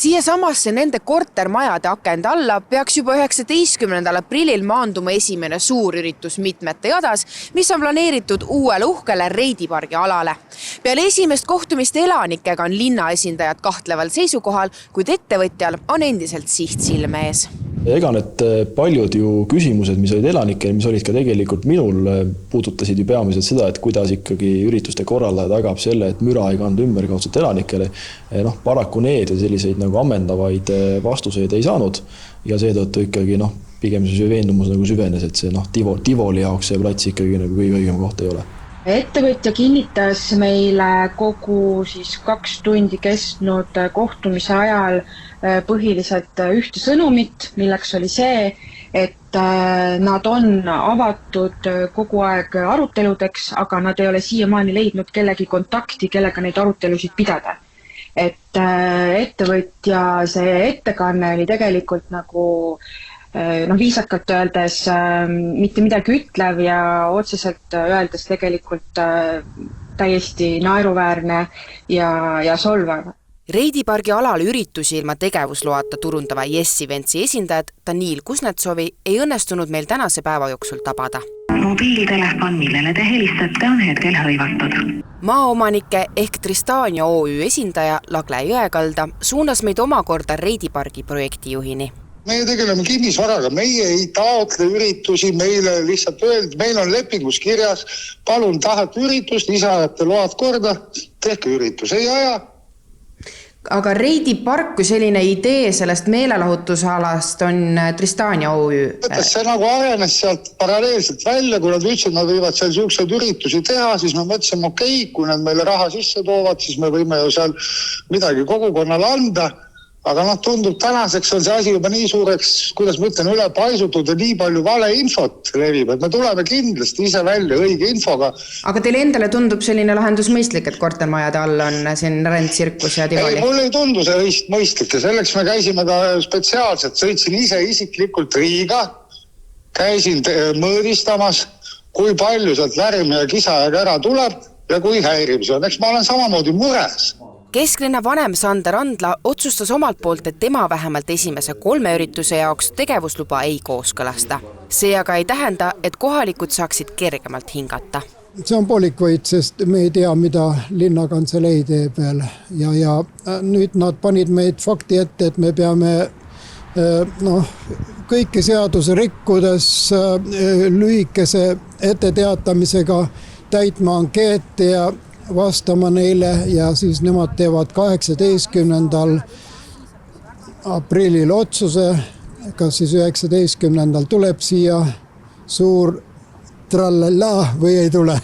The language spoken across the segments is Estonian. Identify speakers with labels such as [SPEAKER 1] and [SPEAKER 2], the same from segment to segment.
[SPEAKER 1] Siia samasse nende kortermajade akende alla peaks juba 19. aprillil maanduma esimene suurüritus mitmete jadas, mis on planeeritud uuele uhkele Reidipargi alale. Peale esimest kohtumist elanikega on linna esindajad kahtleval seisukohal, kuid ettevõtjal on endiselt siht silme ees.
[SPEAKER 2] Ega need paljud ju küsimused, mis olid elanikel, mis olid ka tegelikult minul, puudutasid ju peamiselt seda, et kuidas ikkagi ürituste korraldaja tagab selle, et müra ei kandu ümberkaudselt elanikele. Paraku need ja selliseid nagu ammendavaid vastuseid ei saanud ja seetõttu ikkagi pigem see veendumus nagu süvenes, et see Tivoli jaoks see plats ikkagi nagu kõige õigem koht ei ole.
[SPEAKER 3] Ettevõtja kinnitas meile kogu 2 tundi kestnud kohtumise ajal põhiliselt ühte sõnumit, milleks oli see, et nad on avatud kogu aeg aruteludeks, aga nad ei ole siiamaani leidnud kellegi kontakti, kellega neid arutelusid pidada. Et ettevõtja see ettekanne oli tegelikult nagu viisakalt öeldes mitte midagi ütlev ja otseselt öeldes tegelikult täiesti naeruväärne ja solvav.
[SPEAKER 1] Reidipargi alal üritusi ilma tegevusloata turundava Yes Eventsi esindajad Daniil Kusnetsovi ei õnnestunud meil tänase päeva jooksul tabada.
[SPEAKER 4] Mobiilitelefon, millele te helistate, on hetkel hõivatud.
[SPEAKER 1] Maaomanike ehk Tristania OÜ esindaja Lagle Jõekalda suunas meid omakorda Reidipargi projektijuhini.
[SPEAKER 5] Meie tegeleme kinnisvaraga, meie ei taotle üritusi, meile lihtsalt öeldi, meil on lepingus kirjas, palun tahate üritust, ise ajate load korda, tehke üritus, ei aja.
[SPEAKER 1] Aga Reidipark kui selline idee sellest meelelahutusalast on Tristania OÜ.
[SPEAKER 5] See nagu arenes sealt paralleelselt välja, kui nad ütlesid, nad võivad seal selliseid üritusi teha, siis me mõtlesime, kui nad meile raha sisse toovad, siis me võime ju seal midagi kogukonnale anda. Aga tundub tänaseks on see asi juba nii suureks, kuidas ma ütlen, üle paisutud ja nii palju valeinfot levib, et me tuleme kindlasti ise välja õige infoga.
[SPEAKER 1] Aga teile endale tundub selline lahendus mõistlik, et kortermajade all on siin rändsirkus ja Tivoli?
[SPEAKER 5] Ei, mul ei tundu see mõistlik ja selleks me käisime ka spetsiaalselt, sõitsin ise isiklikult Riiga, käisin mõõdistamas, kui palju sealt lärmi ja kisajaga ära tuleb ja kui häirib see on. Eks ma olen samamoodi mures.
[SPEAKER 1] Kesklinna vanem Sander Andla otsustas omalt poolt, et tema vähemalt esimese 3 ürituse jaoks tegevusluba ei kooskõlasta. See aga ei tähenda, et kohalikud saaksid kergemalt hingata.
[SPEAKER 6] See on polikvõit, sest me ei tea, mida linnakantselei teeb veel. Ja nüüd nad panid meid fakti ette, et me peame kõiki seaduse rikkudes lühikese etteteatamisega täitma ankeete ja vastama neile ja siis nemad teevad 18. aprillil otsuse, kas siis 19. tuleb siia suur trallala või ei tule.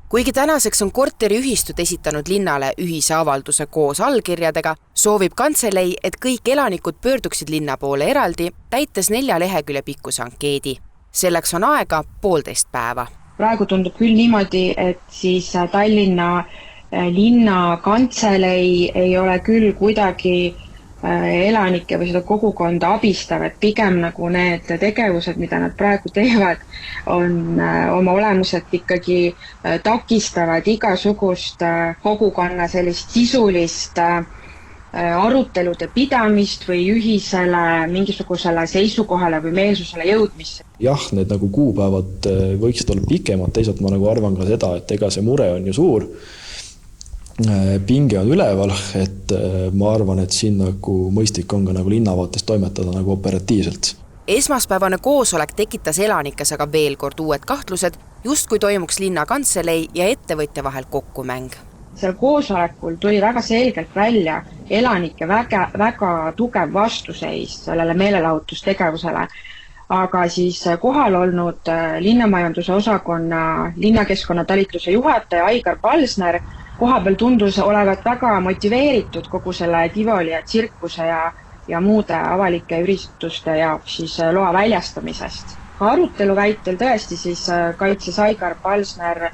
[SPEAKER 1] Kuigi tänaseks on korteriühistud esitanud linnale ühise avalduse koos allkirjadega, soovib kantselei, et kõik elanikud pöörduksid linna poole eraldi, täites 4 lehekülje pikkuse ankeedi. Selleks on aega 1,5 päeva.
[SPEAKER 3] Praegu tundub küll niimoodi, et siis Tallinna linna kantselei ei ole küll kuidagi elanike või seda kogukonda abistav, et pigem nagu need tegevused, mida nad praegu teevad, on oma olemuselt ikkagi takistavad igasugust kogukonna sellist sisulist arutelude pidamist või ühisele mingisugusele seisukohale või meelsusele jõudmisse.
[SPEAKER 2] Jah, need nagu kuupäevad võiksid olla pikemad, teisalt ma nagu arvan ka seda, et ega see mure on ju suur, pinge on üleval, et ma arvan, et siin nagu mõistlik on ka nagu linnavaates toimetada nagu operatiivselt.
[SPEAKER 1] Esmaspäevane koosolek tekitas elanikes aga veel kord uued kahtlused, just kui toimuks linna kantselei ja ettevõtja vahel kokkumäng.
[SPEAKER 3] Seal koosolekul tuli väga selgelt välja elanike väga tugev vastuseis sellele meelelahutustegevusele, aga siis kohal olnud linnamajanduse osakonna linnakeskkonna talitluse juhataja Aigar Palsner kohapeal tundus olevat väga motiveeritud kogu selle Tivoli ja tsirkuse ja muude avalike ürituste jaoks siis loa väljastamisest. Arutelu väitel tõesti siis kaitses Aigar Palsner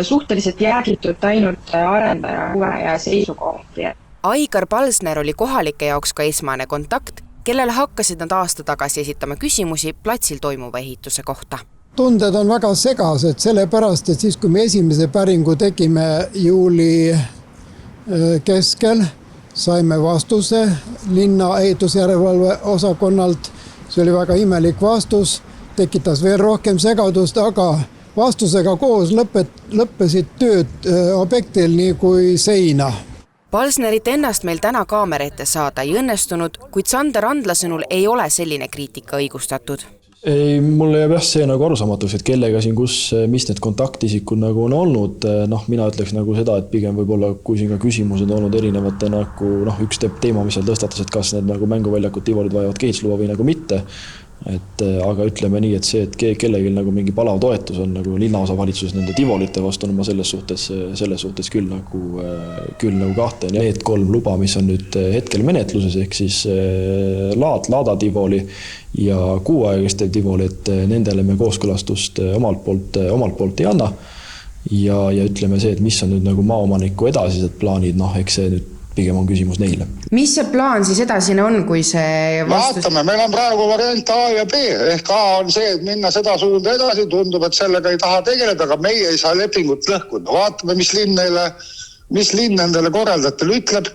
[SPEAKER 3] suhteliselt jäägitult ainult arendaja huve ja seisukohti.
[SPEAKER 1] Aigar Palsner oli kohalike jaoks ka esmane kontakt, kellele hakkasid nad aasta tagasi esitama küsimusi platsil toimuva ehituse kohta.
[SPEAKER 6] Tunded on väga segased, sellepärast, et siis kui me esimese päringu tegime juuli keskel, saime vastuse linna ehitusjärelevalve osakonnalt. See oli väga imelik vastus, tekitas veel rohkem segadust, aga vastusega koos lõppesid tööd objektil nii kui seina.
[SPEAKER 1] Palsnerit ennast meil täna kaamera ette saada ei õnnestunud, kuid Sander Andla sõnul ei ole selline kriitika õigustatud.
[SPEAKER 2] Ei, mulle jääb see nagu arusaamatuks, et kellega siin mis need kontaktisikud nagu on olnud. Mina ütleks nagu seda, et pigem võib-olla, kui siin ka küsimused on olnud erinevate nagu, üks teema, mis seal tõstatas, et kas need nagu mänguväljakud tivolid vajavad kehisluba või nagu mitte. Aga ütleme nii, et see, et kellelgi nagu mingi palav toetus on nagu linnaosavalitsus nende tivolite vastu, ma selles suhtes küll nagu kahten. Ja need 3 luba, mis on nüüd hetkel menetluses, ehk siis Laada tivoli ja kuuaegeste tivoli, et nendele me kooskõlastust omalt poolt ei anna. Ja ütleme see, et mis on nüüd nagu maaomaniku edasised plaanid, eks see nüüd pigem on küsimus neile.
[SPEAKER 1] Mis see plaan siis edasine on, kui see vastus...
[SPEAKER 5] Vaatame, meil on praegu variant A ja B. Ehk A on see, et minna seda suunda edasi, tundub, et sellega ei taha tegeleda, aga meie ei saa lepingut lõhkuda. Vaatame, mis linn nendele korraldajatele ütleb,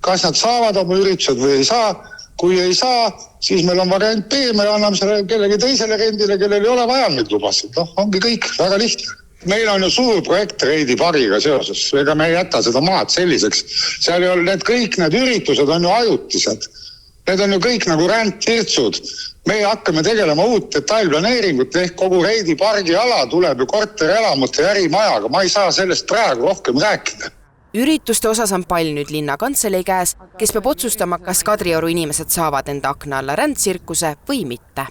[SPEAKER 5] kas nad saavad oma üritused või ei saa. Kui ei saa, siis meil on variant B, me anname selle kellegi teisele rendile, kellel ei ole vaja neid lubasid. Ongi kõik, väga lihtne. Meil on ju suur projekt Reidi pargiga seoses, ega me ei jäta seda maad selliseks. Seal ei ole kõik need üritused on ju ajutised. Need on ju kõik nagu rändtirtsud. Me hakkame tegelema uut detailplaneeringut, ehk kogu Reidi pargi ala tuleb ju korterelamute ja ärimajaga. Ma ei saa sellest praegu rohkem rääkida.
[SPEAKER 1] Ürituste osas on pall nüüd linnakantselei käes, kes peab otsustama, kas Kadrioru inimesed saavad enda akna alla rändtsirkuse või mitte.